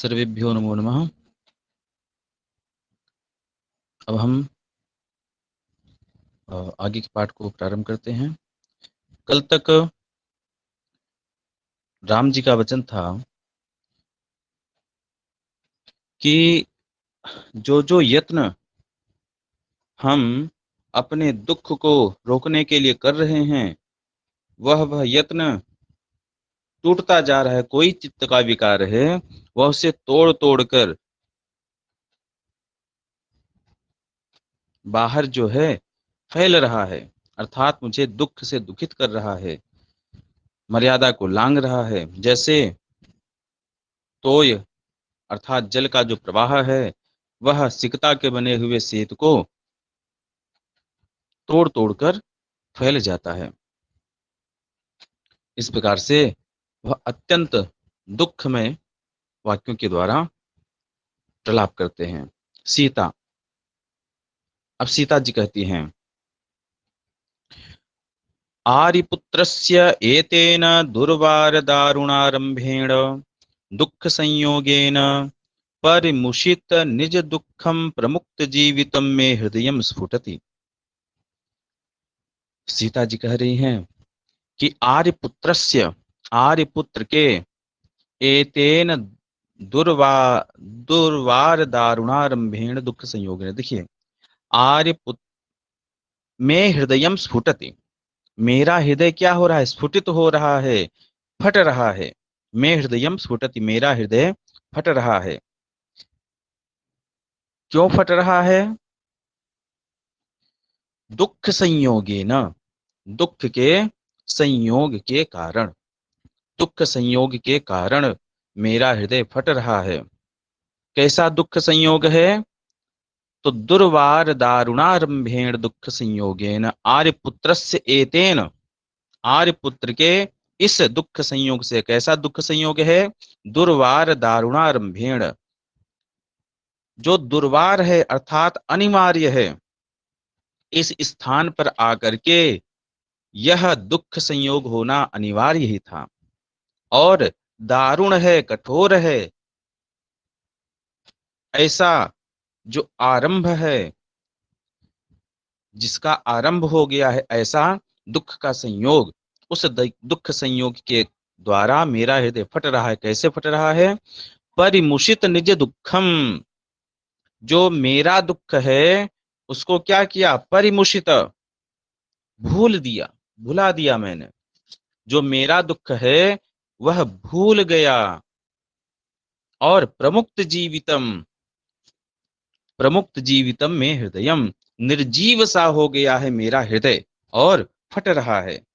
सर्वेभ्यो नमो नमः। अब हम आगे के पाठ को प्रारंभ करते हैं। कल तक राम जी का वचन था कि जो जो यत्न हम अपने दुख को रोकने के लिए कर रहे हैं, वह यत्न टूटता जा रहा है। कोई चित्त का विकार है, वह उसे तोड़ तोड़ कर बाहर जो है फैल रहा है, अर्थात मुझे दुख से दुखित कर रहा है, मर्यादा को लांघ रहा है। जैसे तोय अर्थात जल का जो प्रवाह है, वह सिकता के बने हुए सेतु को तोड़ तोड़कर फैल जाता है। इस प्रकार से वह अत्यंत दुखमय वाक्यों के द्वारा प्रलाप करते हैं। सीता, अब सीता जी कहती हैं, आर्यपुत्रस्य एतेन दुर्वार दारुणारंभेण दुख संयोगेन परिमुषित निज दुखम प्रमुक्त जीवितम में हृदय स्फुटति। सीता जी कह रही हैं कि आर्यपुत्रस्य, आर्यपुत्र के, एतेन दुर्वार दारुणारंभेण दुख संयोग। देखिए, आर्यपुत्र में हृदय स्फुटति, मेरा हृदय क्या हो रहा है? स्फुटित हो रहा है, फट रहा है। मैं हृदय स्फुटति, मेरा हृदय फट रहा है। क्यों फट रहा है? दुख संयोगे न, दुख के संयोग के कारण, दुख संयोग के कारण मेरा हृदय फट रहा है। कैसा दुख संयोग है? तो दुर्वार दारुणारंभेण दुख संयोगेन आर्यपुत्रस्य एतेन, आर्यपुत्र के इस दुख संयोग से। कैसा दुख संयोग है? दुर्वार दारुणारंभेण, जो दुर्वार है अर्थात अनिवार्य है, इस स्थान पर आकर के यह दुख संयोग होना अनिवार्य ही था। और दारुण है, कठोर है, ऐसा जो आरंभ है, जिसका आरंभ हो गया है, ऐसा दुख का संयोग, उस दुख संयोग के द्वारा मेरा हृदय फट रहा है। कैसे फट रहा है? परिमुषित निज दुखम, जो मेरा दुख है उसको क्या किया? परिमुषित, भूल दिया, भुला दिया मैंने। जो मेरा दुख है वह भूल गया। और प्रमुक्त जीवितम, प्रमुक्त जीवितम में हृदयम, निर्जीव सा हो गया है मेरा हृदय और फट रहा है।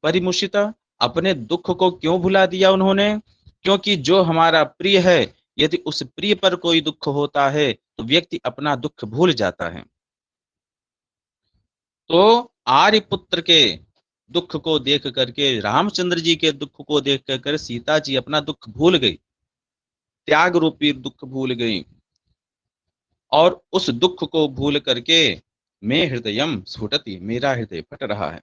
परिमुषित, अपने दुख को क्यों भुला दिया उन्होंने? क्योंकि जो हमारा प्रिय है, यदि उस प्रिय पर कोई दुख होता है तो व्यक्ति अपना दुख भूल जाता है। तो आर्यपुत्र के दुख को देख करके, रामचंद्र जी के दुख को देख कर सीता जी अपना दुख भूल गई, त्याग रूपी दुख भूल गई। और उस दुख को भूल करके मैं हृदयम स्फुटति, मेरा हृदय फट रहा है।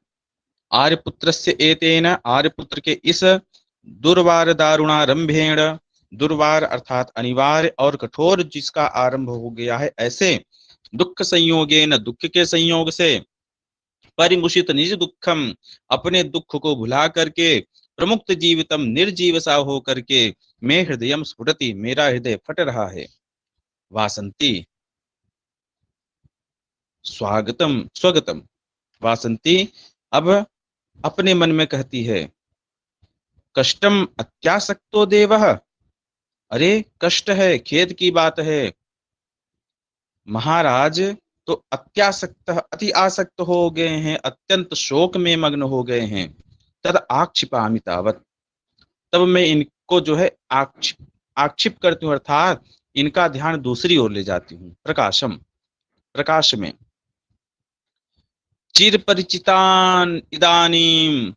आर्यपुत्र से एतेन, आर्यपुत्र के इस दुर्वार दारुणारंभेण, दुर्वार अर्थात अनिवार्य और कठोर जिसका आरंभ हो गया है, ऐसे दुख संयोगेन, दुख के संयोग से, परिमुषित निज दुखम, अपने दुख को भुला करके, प्रमुक्त जीवितम, निर्जीव सा हो करके, मैं हृदयम स्फुटति, मेरा हृदय फट रहा है। वासंती, स्वागतम स्वगतम, वासंती अब अपने मन में कहती है, कष्टम अत्यासक्तो देवः, अरे कष्ट है, खेद की बात है, महाराज तो अत्यासक्त, अति आसक्त हो गए हैं, अत्यंत शोक में मग्न हो गए हैं। तद आक्षिपामि तावत, तब मैं इनको जो है आक्षिप करती हूँ, अर्थात इनका ध्यान दूसरी ओर ले जाती हूँ। प्रकाशम, प्रकाश में, चिर परिचितान इदानीम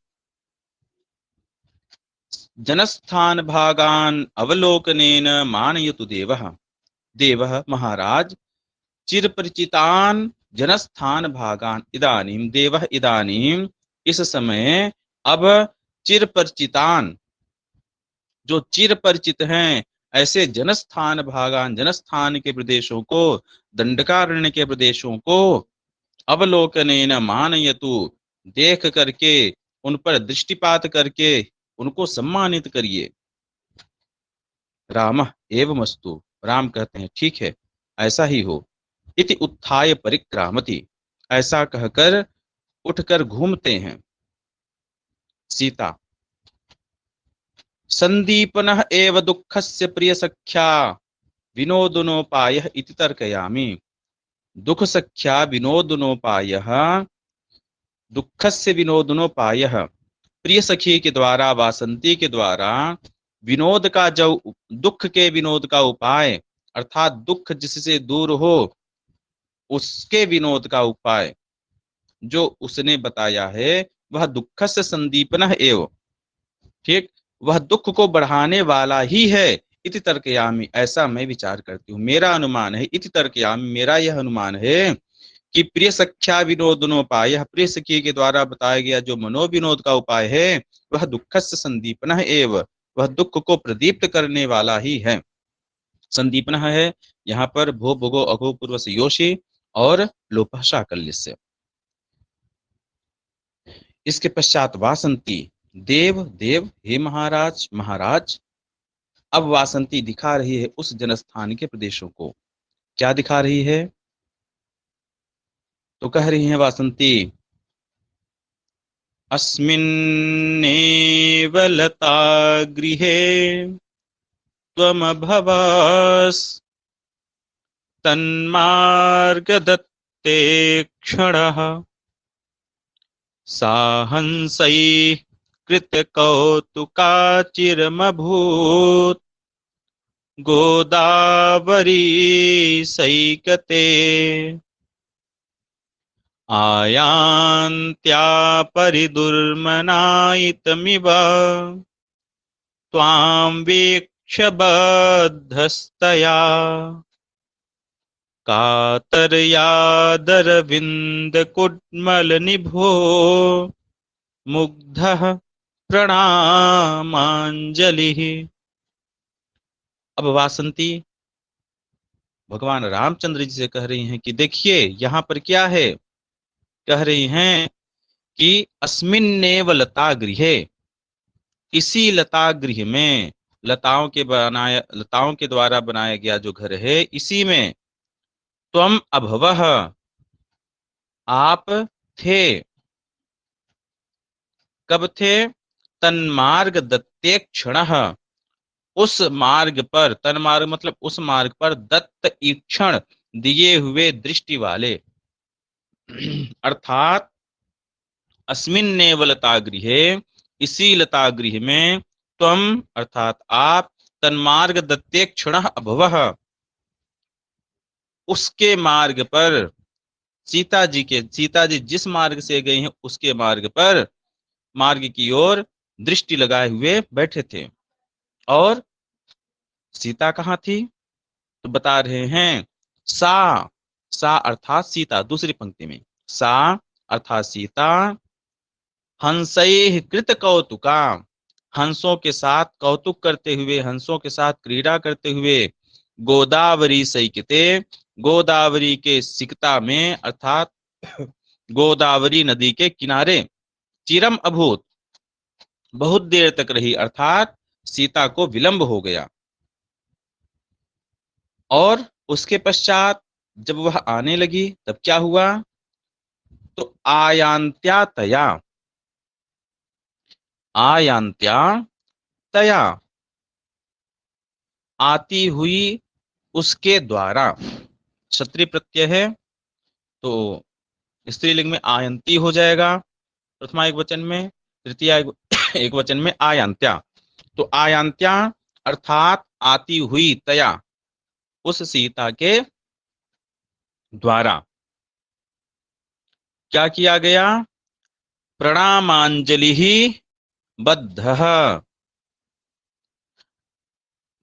जनस्थान भागान अवलोकनेन मानयतु देवः, देवः महाराज चिर परिचितान जनस्थान भागान इदानीम, देवः इदानीम इस समय, अब चिर परिचितान जो चिर परिचित हैं, ऐसे जनस्थान भागान, जनस्थान के प्रदेशों को, दंडकारण्य के प्रदेशों को अवलोकनेन मानयतु, देख करके, उन पर दृष्टिपात करके उनको सम्मानित करिए। रामः एवमस्तु, राम कहते हैं ठीक है, ऐसा ही हो। इति उत्थाय परिक्रामति, ऐसा कहकर उठकर घूमते हैं। सीता, संदीपनः एव दुःखस्य प्रिय सख्या विनोदनोपायः इति तर्कयामि। दुःख सख्या विनोदनोपायः, दुःखस्य विनोदनोपायः, प्रिय सखी के द्वारा, वासंती के द्वारा विनोद का जो, दुख के विनोद का उपाय, अर्थात दुख जिससे दूर हो उसके विनोद का उपाय जो उसने बताया है, वह दुःखस्य संदीपनः एव, ठीक, वह दुख को बढ़ाने वाला ही है। इति तर्कयामि, ऐसा मैं विचार करती हूँ, मेरा अनुमान है। इति तर्कयामि, मेरा यह अनुमान है कि प्रिय सख्या विनोदनोपाय, प्रिय सखी के द्वारा बताया गया जो मनोविनोद का उपाय है, वह दुःखस्य संदीपनः एव, वह दुख को प्रदीप्त करने वाला ही है। संदीपनः है यहाँ पर भो भुगो अघो पूर्व से योषी और लोपः शाकल्यस्य। इसके पश्चात वासंती, देव देव, हे महाराज महाराज। अब वासंती दिखा रही है उस जनस्थान के प्रदेशों को। क्या दिखा रही है? तो कह रही है वासंती, अस्मिन्नेव लता गृहे त्वमभवस् तन्मार्गदत्ते क्षणः साहंसैः कृतकौतुकाचिरमभूत् गोदावरी सैकते आयान्त्या परिदुर्मनायितमिव त्वां वीक्ष्य बद्धस्तया कातर्यादरविन्दकुड्मलनिभो मुग्धः प्रणामांजलिः। अब वासंती भगवान रामचंद्र जी से कह रही हैं कि देखिए यहाँ पर क्या है। कह रही हैं कि अस्मिन्नेव लता गृहे, इसी लता गृह में, लताओं के द्वारा बनाया गया जो घर है, इसी में त्वम अभवः, आप थे। कब थे? तन्मार्ग दत्ते क्षणः, उस मार्ग पर, तन्मार्ग मतलब उस मार्ग पर, दत्त ईक्षण दिए हुए दृष्टि वाले, अर्थात अस्मिन्नेव लता गृहे, इसी लता गृह में, त्वम अर्थात आप, तन्मार्ग दत्ते क्षणः अभवः, उसके मार्ग पर, सीता जी जिस मार्ग से गई हैं उसके मार्ग पर, मार्ग की ओर दृष्टि लगाए हुए बैठे थे। और सीता कहाँ थी? तो बता रहे हैं, सा अर्थात सीता, दूसरी पंक्ति में सा अर्थात सीता, हंसैः कृत कौतुका, हंसों के साथ कौतुक करते हुए, हंसों के साथ क्रीड़ा करते हुए, गोदावरी सैकते, गोदावरी के सिकता में, अर्थात गोदावरी नदी के किनारे, चिरम अभूत, बहुत देर तक रही, अर्थात सीता को विलंब हो गया। और उसके पश्चात जब वह आने लगी तब क्या हुआ? तो आयांत्या तया, आयांत्या तया, आती हुई उसके द्वारा, क्षत्रिय प्रत्यय है तो स्त्रीलिंग में आयंती हो जाएगा प्रथमा एक वचन में, तृतीया एक वचन में आयांत्या। तो आयांत्या अर्थात आती हुई, तया उस सीता के द्वारा क्या किया गया? प्रणामांजलि ही बद्धः,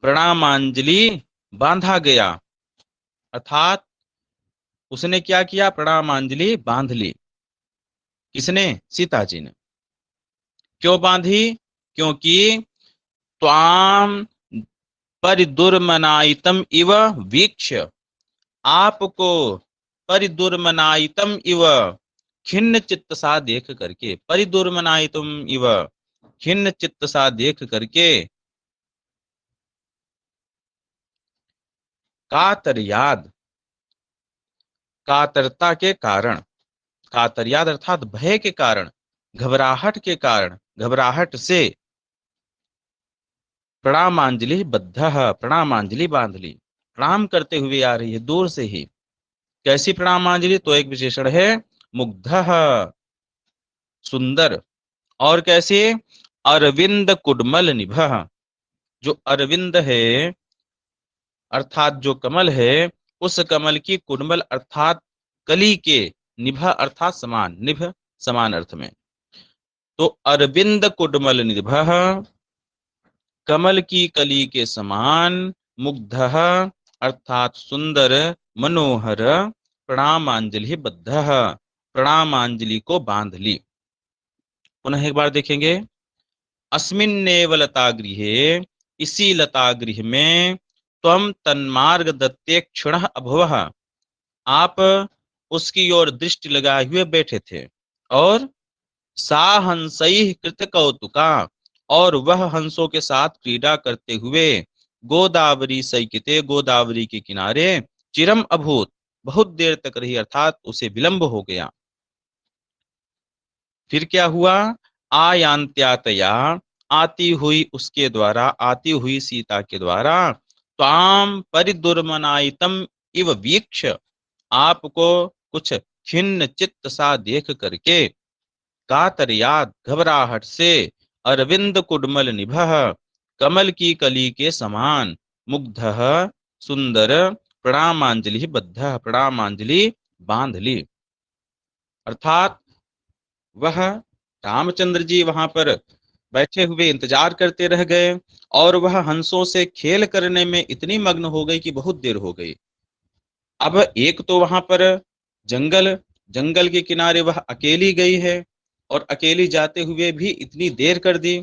प्रणामांजलि बांधा गया, अर्थात उसने क्या किया? प्रणामांजलि बांध ली। किसने? सीता जी ने। क्यों बांधी? क्योंकि त्वाम परिदुर्मनायितम इव वीक्ष्य, आपको परिदुर्मनायितम इव खिन्न चित्त सा देख करके, परिदुर्मनायितम इव खिन्न चित्त सा देख करके, कातरयाद, कातरता के कारण, कातरयाद अर्थात भय के कारण, घबराहट के कारण, घबराहट से प्रणामांजलि बद्ध, प्रणामांजलि बांध ली, प्रणाम करते हुए आ रही है दूर से ही। कैसी प्रणामांजलि? तो एक विशेषण है मुग्ध, सुंदर। और कैसे? अरविंद कुडमल निभ, जो अरविंद है अर्थात जो कमल है, उस कमल की कुडमल अर्थात कली के, निभ अर्थात समान, निभ समान अर्थ में। तो अरविंद कुडमल निभ, कमल की कली के समान, मुग्ध अर्थात सुंदर, मनोहर, प्रणामांजलि बद्ध, प्रणामांजलि को बांध ली। पुनः एक बार देखेंगे। अस्मिन्नेव लता गृहे, इसी लता गृह में, त्वम तन्मार्ग दत्ते क्षण अभवः, आप उसकी ओर दृष्टि लगाए हुए बैठे थे। और सा हंसैः कृत कौतुका, और वह हंसों के साथ क्रीड़ा करते हुए, गोदावरी सैकिते, गोदावरी के किनारे, चिरम अभूत, बहुत देर तक रही, अर्थात उसे विलंब हो गया। फिर क्या हुआ? आयांत्यातया, आती हुई उसके द्वारा, आती हुई सीता के द्वारा, त्वाम परिदुर्मनायितम इव वीक्ष्य, आपको कुछ खिन्न चित्त सा देख करके, कातरयाद, घबराहट से, अरविंद कुडमल निभः, कमल की कली के समान, मुग्ध सुंदर, प्रणामांजलि बद्ध, प्रणामांजलि बांध ली। अर्थात वह रामचंद्र जी वहां पर बैठे हुए इंतजार करते रह गए, और वह हंसों से खेल करने में इतनी मग्न हो गई कि बहुत देर हो गई। अब एक तो वहां पर जंगल, जंगल के किनारे वह अकेली गई है, और अकेली जाते हुए भी इतनी देर कर दी।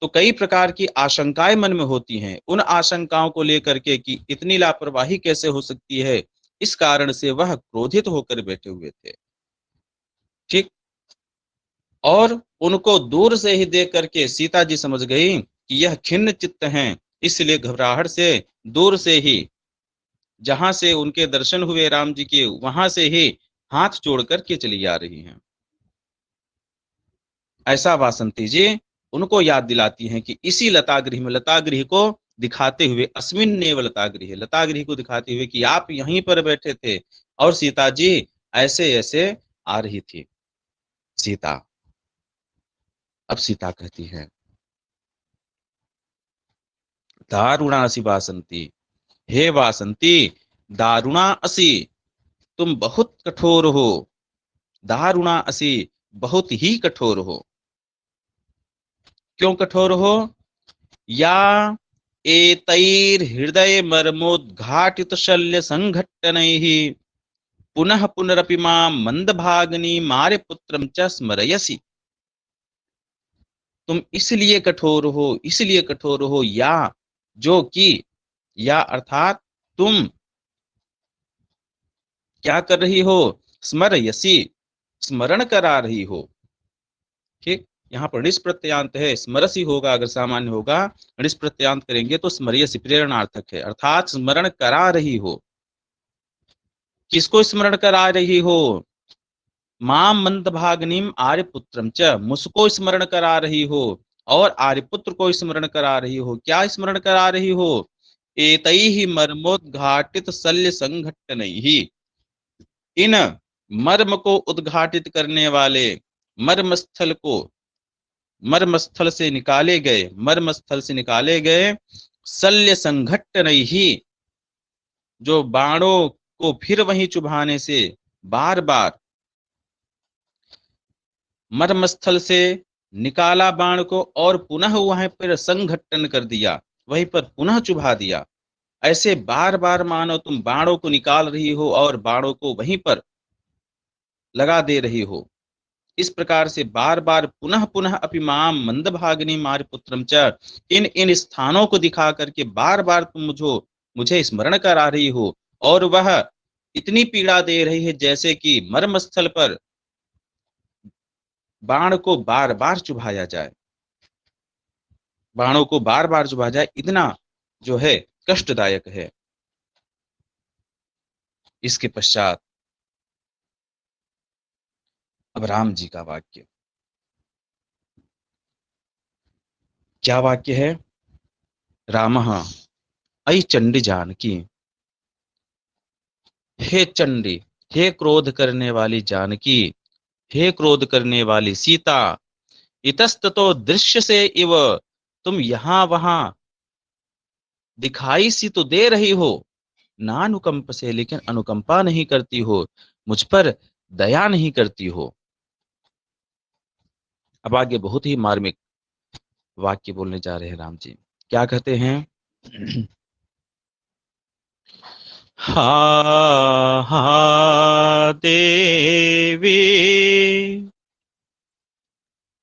तो कई प्रकार की आशंकाएं मन में होती हैं। उन आशंकाओं को लेकर के कि इतनी लापरवाही कैसे हो सकती है, इस कारण से वह क्रोधित होकर बैठे हुए थे। ठीक। और उनको दूर से ही देख करके सीता जी समझ गई कि यह खिन्न चित्त हैं, इसलिए घबराहट से दूर से ही, जहां से उनके दर्शन हुए राम जी के, वहां से ही हाथ जोड़ करके चली आ रही हैं। ऐसा वासंती जी उनको याद दिलाती हैं कि इसी लता गृह में, लता गृह को दिखाते हुए, अस्मिन्नेव लता गृह, लता गृह को दिखाते हुए कि आप यहीं पर बैठे थे, और सीता जी ऐसे ऐसे आ रही थी। सीता, अब सीता कहती है, दारुणा असी वासंती, हे वासंती, दारुणा असी, तुम बहुत कठोर हो। दारुणा असी, बहुत ही कठोर हो। क्यों कठोर हो? या एतैर हृदय मर्मोद्घाटित शल्य संघट्टनैः पुनः पुनरपि मां मंदभागिनी मारे पुत्रम च स्मरयसि। तुम इसलिए कठोर हो, इसलिए कठोर हो, या जो कि, या अर्थात तुम क्या कर रही हो? स्मरयसि, स्मरण करा रही हो। ठीक। यहाँ पर णिस प्रत्ययांत है, स्मरसी होगा अगर सामान्य होगा, णिस प्रत्ययांत करेंगे तो स्मरियसि प्रेरणार्थक है, अर्थात स्मरण करा रही हो। किसको स्मरण करा रही हो? मां मंदभागिनीम आर्यपुत्रम च, मुझको स्मरण करा रही हो, और आर्यपुत्र को स्मरण करा रही हो। क्या स्मरण करा रही हो? एतैहि मर्मोद्घाटित शल्य संघट्टनैहि, इन मर्म को उद्घाटित करने वाले, मर्मस्थल को, मर्मस्थल से निकाले गए, मर्मस्थल से निकाले गए, शल्य संघट्टनैहि, जो बाणों को फिर वहीं चुभाने से, बार बार मर्मस्थल से निकाला बाण को, और पुनः वहीं पर संघट्टन कर दिया, वहीं पर पुनः चुभा दिया। ऐसे बार बार मानो तुम बाणों को निकाल रही हो और बाणों को वहीं पर लगा दे रही हो। इस प्रकार से बार बार पुनः पुनः अपि माम मंदभागिनी मारिपुत्रम च, इन इन स्थानों को दिखा करके बार बार तुम मुझे स्मरण करा रही हो, और वह इतनी पीड़ा दे रही है जैसे कि मर्म स्थल पर बाण को बार बार चुभाया जाए, बाणों को बार बार चुभाया जाए, इतना जो है कष्टदायक है। इसके पश्चात अब राम जी का वाक्य, क्या वाक्य है? रामः अयि चंडी जानकी, हे चंडी, हे क्रोध करने वाली जानकी, हे क्रोध करने वाली सीता, इतस्ततो दृश्य से इव, तुम यहां वहां दिखाई सी तो दे रही हो, ना अनुकंप से, लेकिन अनुकंपा नहीं करती हो, मुझ पर दया नहीं करती हो। अब आगे बहुत ही मार्मिक वाक्य बोलने जा रहे हैं राम जी। क्या कहते हैं? हा हा देवी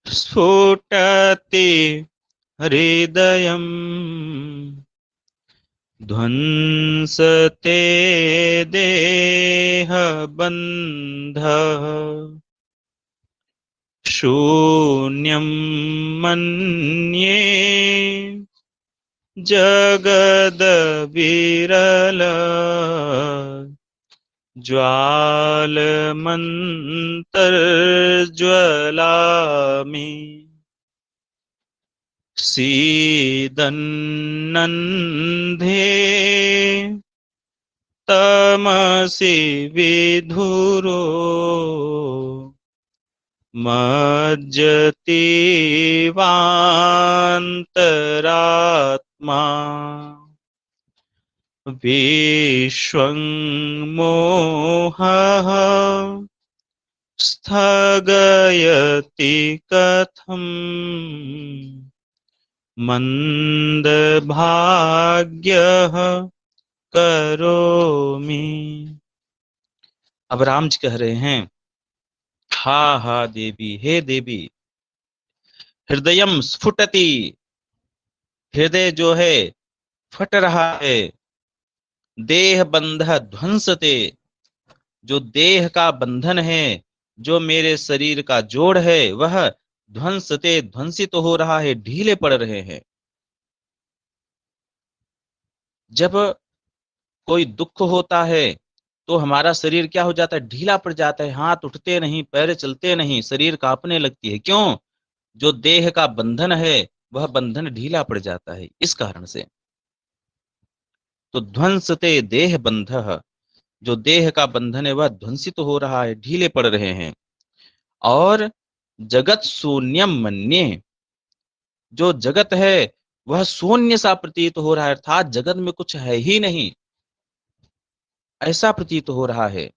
स्फुटति हृदयम् ध्वंसते देह बन्धः शून्यं मन्ये जगद विरल ज्वालमन्तर्ज्वलामि सीदन्नन्धे तमसि विधुरो मज्जतीवान्तरात्मा विश्वं मोहः स्थगयति कथम् मंदभाग्यः करोमि। अब राम जी कह रहे हैं, हा हा देवी, हे देवी, हृदयम स्फुटति, हृदय जो है फट रहा है, देह बंध ध्वंसते, जो देह का बंधन है, जो मेरे शरीर का जोड़ है, वह ध्वंसते, ध्वंसित हो रहा है, ढीले पड़ रहे हैं। जब कोई दुख होता है तो हमारा शरीर क्या हो जाता है? ढीला पड़ जाता है, हाथ उठते नहीं, पैर चलते नहीं, शरीर कांपने लगती है। क्यों? जो देह का बंधन है वह बंधन ढीला पड़ जाता है, इस कारण से। तो ध्वंसते देह बंधः, जो देह का बंधन है वह ध्वंसित हो रहा है, ढीले पड़ रहे हैं। और जगत शून्यम मन्ये, जो जगत है वह शून्य सा प्रतीत हो रहा है, अर्थात जगत में कुछ है ही नहीं, ऐसा प्रतीत हो रहा है।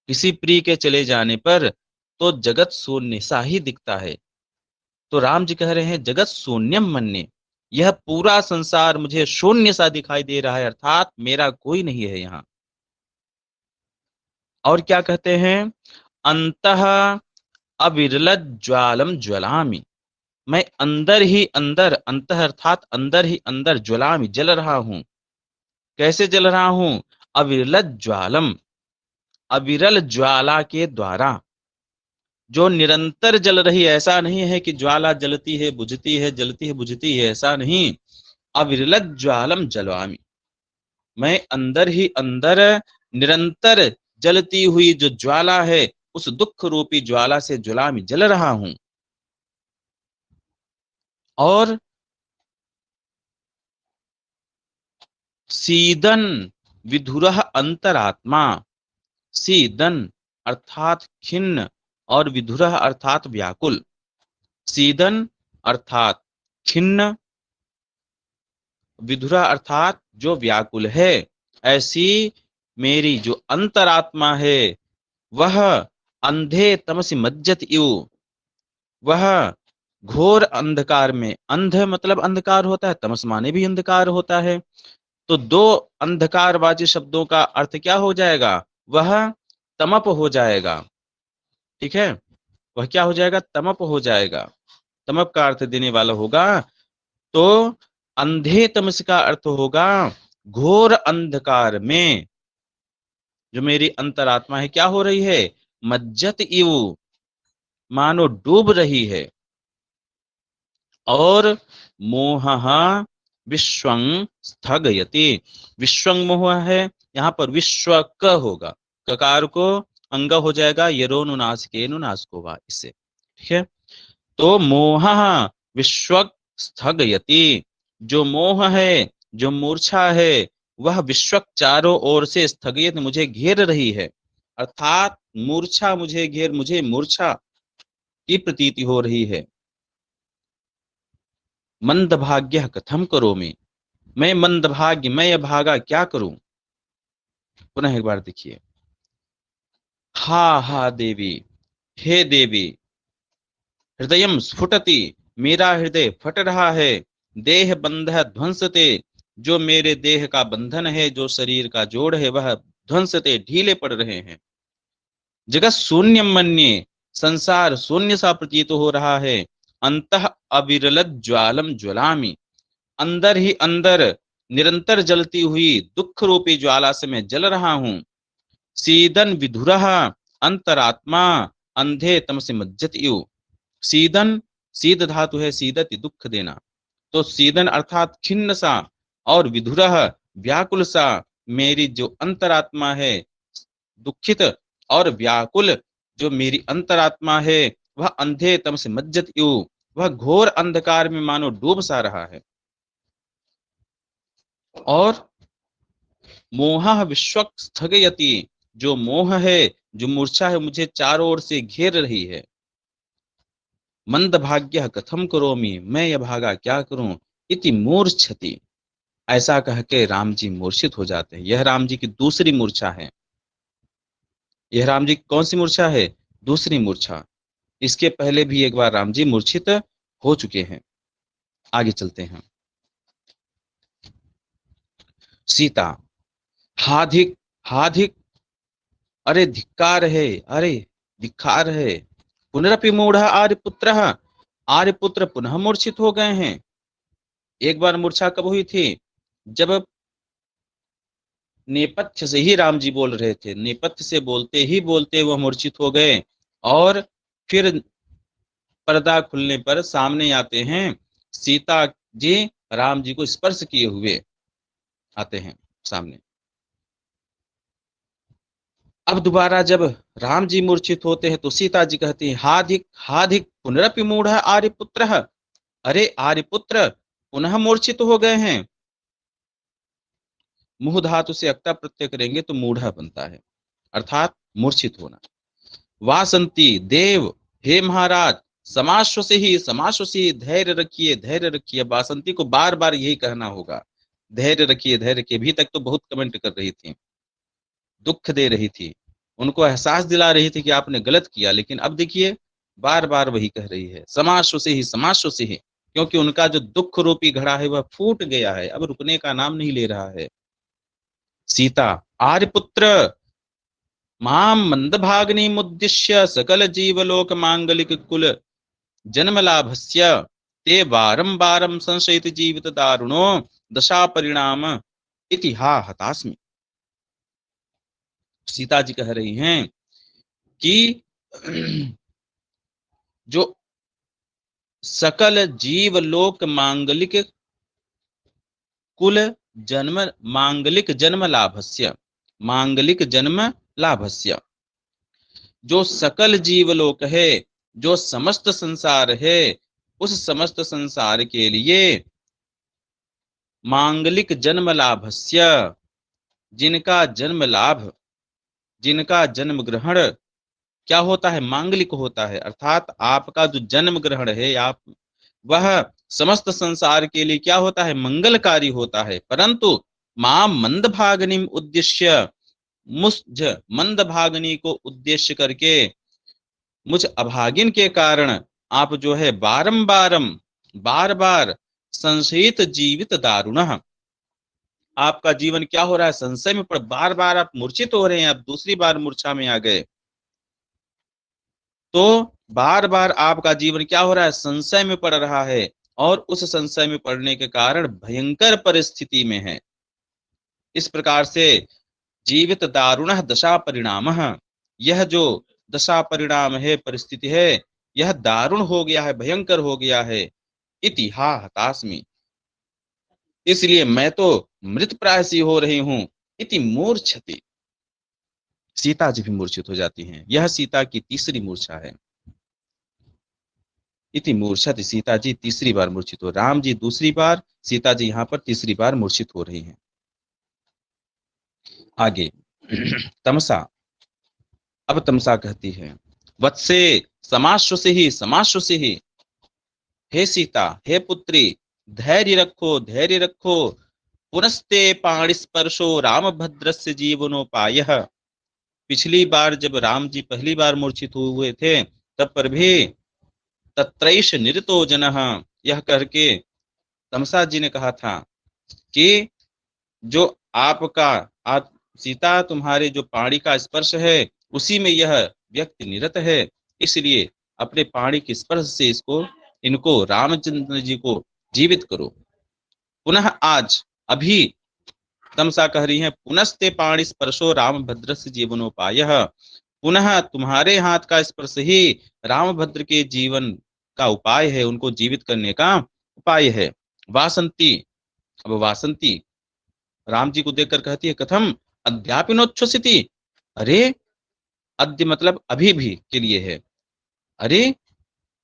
किसी प्रिय के चले जाने पर तो जगत शून्य सा ही दिखता है। तो राम जी कह रहे हैं जगत शून्यम मन्ये, यह पूरा संसार मुझे शून्य सा दिखाई दे रहा है, अर्थात मेरा कोई नहीं है यहाँ। और क्या कहते हैं? अंतः अविरलत ज्वालम ज्वलामि, मैं अंदर ही अंदर, अंतः अर्थात अंदर ही अंदर, ज्वलामि जल रहा हूं। कैसे जल रहा हूं? अविरलत ज्वालम, अविरल ज्वाला के द्वारा, जो निरंतर जल रही है। ऐसा नहीं है कि ज्वाला जलती है बुझती है, जलती है बुझती है, ऐसा नहीं। अविरलत ज्वालम जलवामी, मैं अंदर ही अंदर निरंतर जलती हुई जो ज्वाला है, उस दुख रूपी ज्वाला से ज्वलामी जल रहा हूं। और सीदन विधुरः अंतरात्मा, सीदन अर्थात खिन्न, और विधुरः अर्थात व्याकुल। सीदन अर्थात खिन्न, विधुरा अर्थात जो व्याकुल है। ऐसी मेरी जो अंतरात्मा है वह अंधे तमसि मज्जत इव, वह घोर अंधकार में, अंध मतलब अंधकार होता है, तमस माने भी अंधकार होता है, तो दो अंधकारवाची शब्दों का अर्थ क्या हो जाएगा? वह तमप हो जाएगा। ठीक है। वह क्या हो जाएगा, तमप हो जाएगा। तमप का अर्थ देने वाला होगा। तो अंधे तमस का अर्थ होगा घोर अंधकार में जो मेरी अंतरात्मा है क्या हो रही है, मज्जत इव, मानो डूब रही है। और मोह विश्वं स्थगयति, विश्वं मोह है, यहाँ पर विश्व क होगा, ककार को अंग हो जाएगा यरोनुनासिके नुनासिको वा, इससे ठीक है। तो मोह विश्व स्थगयति, जो मोह है, जो मूर्छा है, वह विश्व चारों ओर से स्थगित मुझे घेर रही है। अर्थात मूर्छा मुझे मुझे मूर्छा की प्रतीति हो रही है। मंदभाग्य कथम करोमि, मैं मंदभाग्य, मैं अभागा क्या करूं। पुनः एक बार देखिए, हा हा देवी, हे देवी, हृदयम स्फुटति, मेरा हृदय फट रहा है। देह बंध ध्वंसते, जो मेरे देह का बंधन है, जो शरीर का जोड़ है, वह ध्वंसते ढीले पड़ रहे हैं। जगत शून्य मन्ये, संसार शून्य सा प्रतीत हो रहा है। अंतः अविरल ज्वालम ज्वलामि, अंदर ही अंदर निरंतर जलती हुई दुख रूपी ज्वाला से मैं जल रहा हूं। सीदन विधुरः अंतरात्मा, अंधे तम से मज्जत यु। सीदन, सीद धातु है सीदति, दुख देना। तो सीदन अर्थात खिन्न सा, और विधुरः व्याकुल सा, मेरी जो अंतरात्मा है दुखित और व्याकुल, जो मेरी अंतरात्मा है वह अंधे तम से मज्जत यु, वह घोर अंधकार में मानो डूब सा रहा है। और मोह विश्व स्थगयति, जो मोह है, जो मूर्छा है, मुझे चारों ओर से घेर रही है। मंद भाग्य कथम करोमि, मैं यह भागा क्या करूं। इति मूर्छति, ऐसा कह के राम जी मूर्छित हो जाते हैं। यह राम जी की दूसरी मूर्छा है। यह राम जी की कौन सी मूर्छा है, दूसरी मूर्छा। इसके पहले भी एक बार राम जी मूर्छित हो चुके हैं। आगे चलते हैं। सीता, हाधिक हाधिक, अरे धिक्कार है, अरे धिक्कार है। पुनरपि मूढ़ आर्यपुत्र, आर्यपुत्र पुनः मूर्छित हो गए हैं। एक बार मूर्छा कब हुई थी, जब नेपथ्य से ही राम जी बोल रहे थे, नेपथ्य से बोलते ही बोलते वह मूर्छित हो गए। और फिर पर्दा खुलने पर सामने आते हैं सीता जी, राम जी को स्पर्श किए हुए आते हैं सामने। अब दोबारा जब राम जी मूर्छित होते हैं तो सीता जी कहती हैं, हाधिक हाधिक पुनरपि मूढ़ आर्यपुत्र, अरे आर्यपुत्र पुनः मूर्छित हो गए हैं। मुह धातु से अक्ता प्रत्यय करेंगे तो मूढ़ बनता है, अर्थात मूर्छित होना। वासंती देव, हे महाराज, समाश्वसे ही समाश्वसे ही, धैर्य रखिए धैर्य रखिए। वासंती को बार बार यही कहना होगा, धैर्य रखिए धैर्य रखिए। अभी तक तो बहुत कमेंट कर रही थी, दुख दे रही थी, उनको एहसास दिला रही थी कि आपने गलत किया, लेकिन अब देखिए बार बार वही कह रही है, समाश्वसे ही समाश्वसे ही, क्योंकि उनका जो दुख रूपी घड़ा है वह फूट गया है, अब रुकने का नाम नहीं ले रहा है। सीता, आर्यपुत्र, माम मंदभाग्निमुद्दिश्य सकल जीवलोक मांगलिक कुल जन्मलाभस्य ते वारं वारं संशयित जीवित दारुणो दशा परिणाम इति हा हतास्मि। सीता जी कह रही हैं कि जो सकल जीवलोक मांगलिक कुल जन्म, मांगलिक जन्म लाभस्य, मांगलिक जन्म लाभस्य, जो सकल जीवलोक है, जो समस्त संसार है, उस समस्त संसार के लिए मांगलिक जन्म लाभस्य, जिनका जन्म लाभ, जिनका जन्म ग्रहण क्या होता है, मांगलिक होता है। अर्थात आपका जो जन्म ग्रहण है, आप वह समस्त संसार के लिए क्या होता है, मंगलकारी होता है। परंतु मां मंदभागिनी उद्देश्य, मुझ मंदभागिनी को उद्देश्य करके, मुझ अभागिन के कारण आप जो है बारंबार बार बार संशयित जीवित दारुण, आपका जीवन क्या हो रहा है, संशय में पड़, बार बार आप मूर्छित हो रहे हैं, आप दूसरी बार मूर्छा में आ गए। तो बार बार आपका जीवन क्या हो रहा है, संशय में पड़ रहा है, और उस संशय में पड़ने के कारण भयंकर परिस्थिति में है। इस प्रकार से जीवित दारुण दशा परिणाम, यह जो दशा परिणाम है, परिस्थिति है, यह दारुण हो गया है, भयंकर हो गया है। इतिहा हतास्मि, इसलिए मैं तो मृत प्राय सी हो रही हूं। इति मूर्छति, सीता जी भी मूर्छित हो जाती हैं। यह सीता की तीसरी मूर्छा है। इति मूर्छति, सीता जी तीसरी बार मूर्छित हो, राम जी दूसरी बार, सीता जी यहाँ पर तीसरी बार मूर्छित हो रही हैं। आगे तमसा, अब तमसा कहती है, वत्से समाश्वसे ही समाश्वसे ही, हे सीता, हे पुत्री, धैर्य रखो, धैर्य रखो। पुनस्ते पाणि स्पर्शो रामभद्रस्य जीवनोपायः, पिछली बार जब राम जी पहली बार मूर्छित हुए थे, तब पर भी तत्रैष निरतो जनः, यह करके तमसा जी ने कहा था कि जो आपका आप सीता, तुम्हारे जो पाणी का स्पर्श है उसी में यह व्यक्ति निरत है, इसलिए अपने पाणी के स्पर्श से इसको, इनको, रामचंद्र जी को जीवित करो। पुनः आज, अभी तमसा कह रही है, पुनस्ते पाणी स्पर्शो रामभद्रस्य जीवनोपायः, पुनः तुम्हारे हाथ का स्पर्श ही रामभद्र के जीवन का उपाय है, उनको जीवित करने का उपाय है। वासंती, अब वासंती राम जी को देखकर कहती है, कथम अद्यापिनोच्छ्वसिति, अरे, अद्य मतलब अभी भी के लिए है, अरे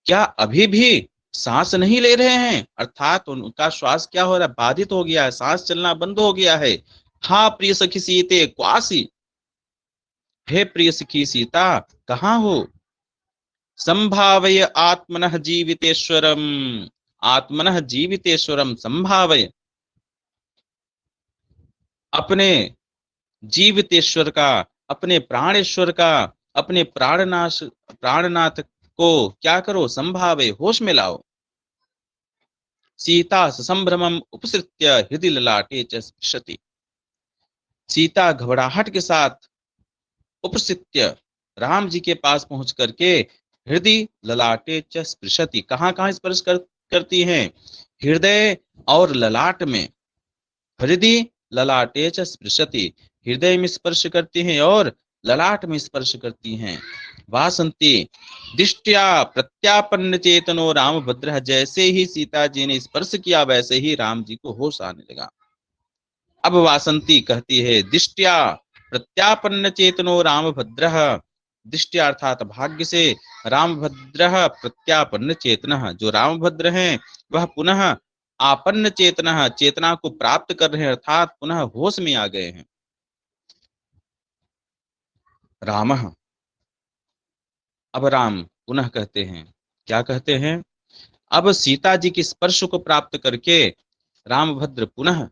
क्या अभी भी सांस नहीं ले रहे हैं, अर्थात उनका श्वास क्या हो रहा है, बाधित हो गया है, सांस चलना बंद हो गया है। हा प्रिय सखी सीते क्वासी, हे प्रिय सखी सीता कहाँ हो। संभावय आत्मनः जीवितेश्वरम, आत्मनः जीवितेश्वरम संभावय, अपने जीवितेश्वर का, अपने प्राणेश्वर का, अपने प्राणनाश प्राणनाथ को क्या करो, संभावे, होश में लाओ। सीता संभ्रमम उपसृत्य हृदय ललाटे च स्पृशति, सीता घबराहट के साथ उपसृत्य, राम जी के पास पहुंच करके, हृदय ललाटे च स्पृशति, कहाँ कहाँ स्पर्श करती हैं, हृदय और ललाट में, हृदय ललाटे च स्पृशति, हृदय में स्पर्श करती हैं और ललाट में स्पर्श करती हैं। वासंती दृष्टिया प्रत्यापन्न चेतनो रामभद्र, जैसे ही सीता जी ने स्पर्श किया वैसे ही राम जी को होश आने लगा। अब वासंती कहती है, दृष्टिया प्रत्यापन्न चेतनो रामभद्र, दृष्टिया अर्थात भाग्य से, रामभद्र प्रत्यापन्न चेतन, जो रामभद्र हैं वह पुनः आपन्न चेतना, चेतना को प्राप्त कर रहे हैं, अर्थात पुनः होश में आ गए हैं। राम, अब राम पुनः कहते हैं, क्या कहते हैं, अब सीता जी के स्पर्श को प्राप्त करके रामभद्र पुनः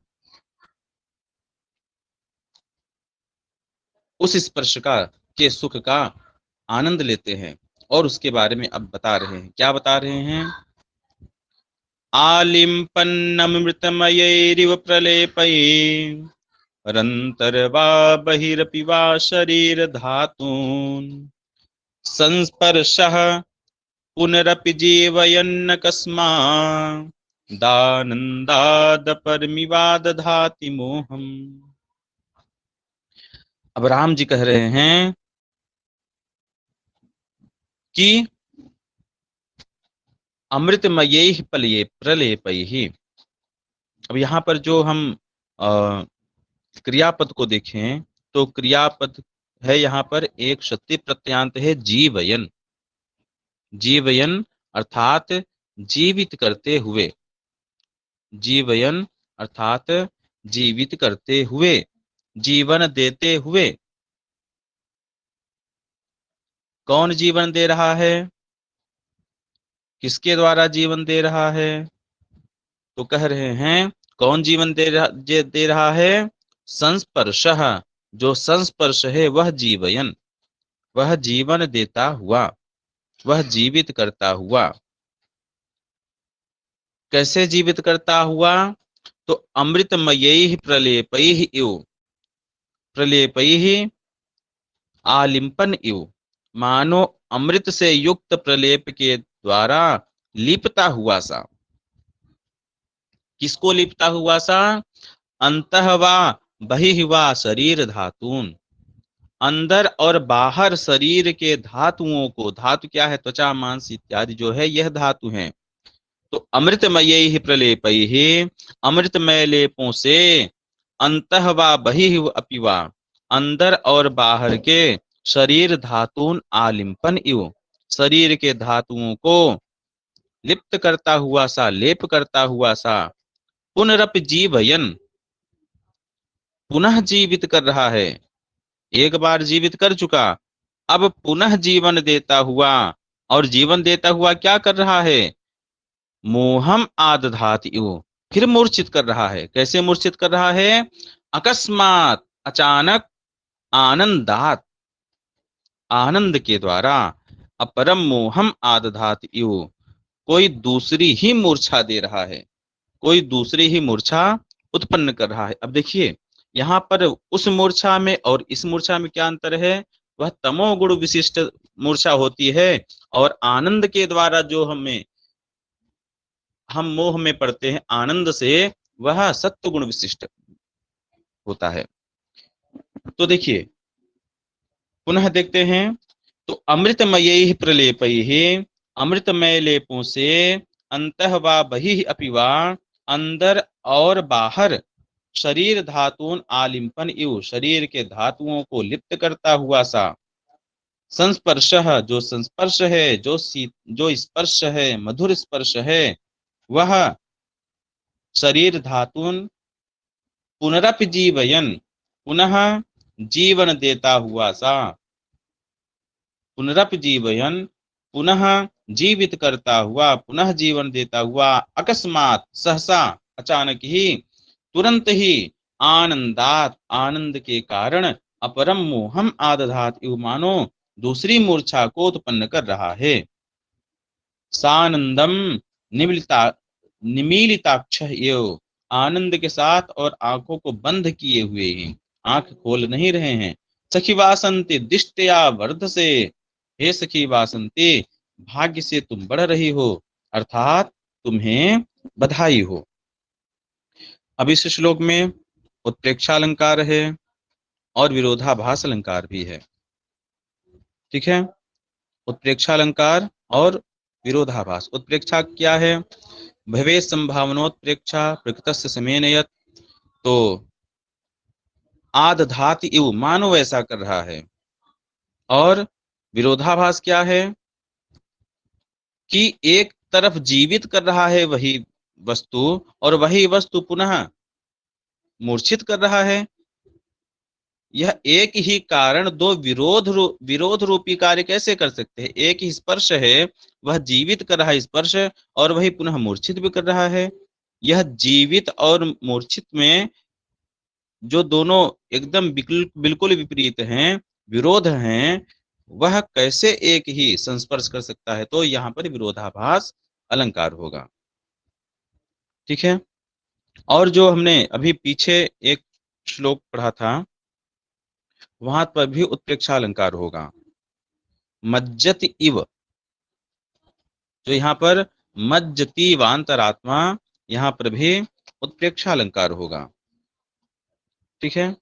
उस स्पर्श का, के सुख का आनंद लेते हैं, और उसके बारे में अब बता रहे हैं। क्या बता रहे हैं, आलिम्पन्नमृतमयैरिव प्रलेपये, रन्तर्वा बहिरपि वा शरीर धातून्, संस्पर्शः पुनरपि जीवयन्न कस्मात्, दानन्दादपरमिवादधाति मोहम्। अब राम जी कह रहे हैं कि अमृतमयैः पलये प्रलेपैः, अब यहाँ पर जो हम क्रियापद को देखें तो क्रियापद है यहाँ पर एक शक्ति प्रत्यांत है जीवयन, जीवयन अर्थात जीवित करते हुए, जीवयन अर्थात जीवित करते हुए, जीवन देते हुए। कौन जीवन दे रहा है, किसके द्वारा जीवन दे रहा है, तो कह रहे हैं कौन जीवन दे रहा है, संस्पर्शः, जो संस्पर्श है वह जीवयन, वह जीवन देता हुआ, वह जीवित करता हुआ। कैसे जीवित करता हुआ, तो अमृतमयैः प्रलेपैः इव, प्रलेपैः आलिंपन इव, मानो अमृत से युक्त प्रलेप के द्वारा लिपता हुआ सा। किसको लिपता हुआ सा? अंतः वा बहिः वा शरीर धातून, अंदर और बाहर शरीर के धातुओं को, धातु क्या है? त्वचा मांस इत्यादि जो है यह धातु है। तो अमृतमय प्रलेपैः, अमृतमय लेपों से, अंतः वा बहिः अपि वा, अंदर और बाहर के, शरीर धातून आलिंपन इव, शरीर के धातुओं को लिप्त करता हुआ सा, लेप करता हुआ सा, पुनरपि जीवयन, पुनः जीवित कर रहा है। एक बार जीवित कर चुका, अब पुनः जीवन देता हुआ, और जीवन देता हुआ क्या कर रहा है? मोहम आदधात इव, फिर मूर्छित कर रहा है। कैसे मूर्छित कर रहा है? अकस्मात, अचानक, आनंदात, आनंद के द्वारा, अपरम मोहम आदधात इव, कोई दूसरी ही मूर्छा दे रहा है, कोई दूसरी ही मूर्छा उत्पन्न कर रहा है। अब देखिए यहाँ पर उस मूर्छा में और इस मूर्छा में क्या अंतर है? वह तमोगुण विशिष्ट मूर्छा होती है, और आनंद के द्वारा जो हम मोह में पड़ते हैं आनंद से, वह सत्व गुण विशिष्ट होता है। तो देखिए पुनः देखते हैं। तो अमृतमय प्रलेपैः, अमृतमय लेपों से, अंतः वा बहिः अपि वा, अंदर और बाहर, शरीर धातून आलिंपन इव, शरीर के धातुओं को लिप्त करता हुआ सा, संस्पर्शः, जो संस्पर्श है, जो स्पर्श है, मधुर स्पर्श है, वह शरीर धातुन पुनरपि जीवयन, पुनः जीवन देता हुआ सा, पुनरपि जीवयन, पुनः जीवित करता हुआ, पुनः जीवन देता हुआ, अकस्मात, सहसा, अचानक ही, तुरंत ही, आनंदात, आनंद के कारण, अपरम मोहम आदधात इव, मानो दूसरी मूर्छा को उत्पन्न कर रहा है। सानंदम निमिलिता, निमीलिताक्ष एव, आनंद के साथ और आंखों को बंद किए हुए हैं, आंख खोल नहीं रहे हैं। सखी वासंती दिष्टया वर्ध से, हे सखी वासंती, भाग्य से तुम बढ़ रही हो, अर्थात तुम्हें बधाई हो। अब इस श्लोक में उत्प्रेक्षालंकार है और विरोधाभास अलंकार भी है। ठीक है, उत्प्रेक्षालंकार और विरोधाभास। उत्प्रेक्षा क्या है? भवे संभावनोत्प्रेक्षा प्रकृतस्य समेन यत्, तो आदधाति इव, मानो ऐसा कर रहा है। और विरोधाभास क्या है? कि एक तरफ जीवित कर रहा है वही वस्तु, और वही वस्तु पुनः मूर्छित कर रहा है। यह एक ही कारण दो विरोध रूपी कार्य कैसे कर सकते हैं? एक ही स्पर्श है, वह जीवित कर रहा है स्पर्श, और वही पुनः मूर्छित भी कर रहा है। यह जीवित और मूर्छित में जो दोनों एकदम बिल्कुल विपरीत हैं, विरोध हैं, वह कैसे एक ही संस्पर्श कर सकता है? तो यहाँ पर विरोधाभास अलंकार होगा। ठीक है, और जो हमने अभी पीछे एक श्लोक पढ़ा था, वहां पर भी उत्प्रेक्षा अलंकार होगा। मज्जति इव, जो यहाँ पर मज्जति वांतरात्मा, यहाँ पर भी उत्प्रेक्षा अलंकार होगा। ठीक है,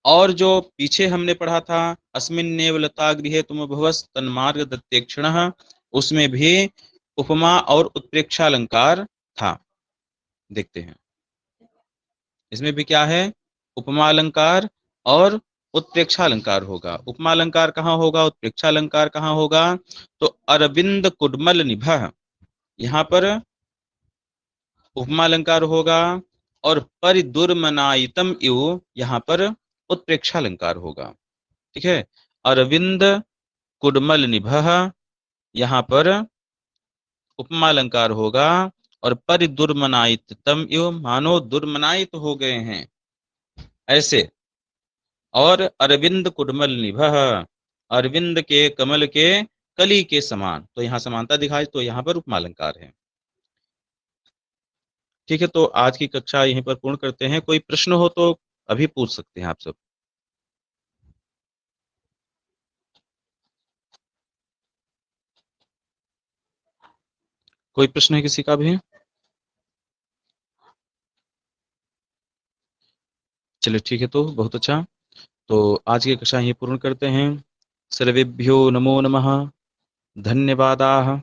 और जो पीछे हमने पढ़ा था, अस्मिन्नेव लता गृहे तुम भवस तन्मार्ग दत्यक्षणः, उसमें भी उपमा और उत्प्रेक्षा अलंकार था। देखते हैं इसमें भी क्या है, उपमा अलंकार और उत्प्रेक्षा अलंकार होगा। उपमा अलंकार कहाँ होगा, उत्प्रेक्षा अलंकार कहाँ होगा? तो अरविंद कुडमल निभः, यहाँ पर उपमा अलंकार होगा, और परिदुर्मनायितम इव, यहाँ पर उत्प्रेक्षा अलंकार होगा। ठीक है, अरविंद कुडमल निभः, यहाँ पर उपमा अलंकार होगा, और परिदुर्मनायितम इव, मानो दुर्मनायित हो गए हैं ऐसे। और अरविंद कुडमल निभः, अरविंद के कमल के कली के समान, तो यहाँ समानता दिखाई, तो यहाँ पर उपमा अलंकार है। ठीक है, तो आज की कक्षा यहीं पर पूर्ण करते हैं। कोई प्रश्न हो तो अभी पूछ सकते हैं आप सब। कोई प्रश्न है किसी का भी? चलिए ठीक है, तो बहुत अच्छा। तो आज की कक्षा यहीं पूर्ण करते हैं। सर्वेभ्यो नमो नमः। धन्यवादाः।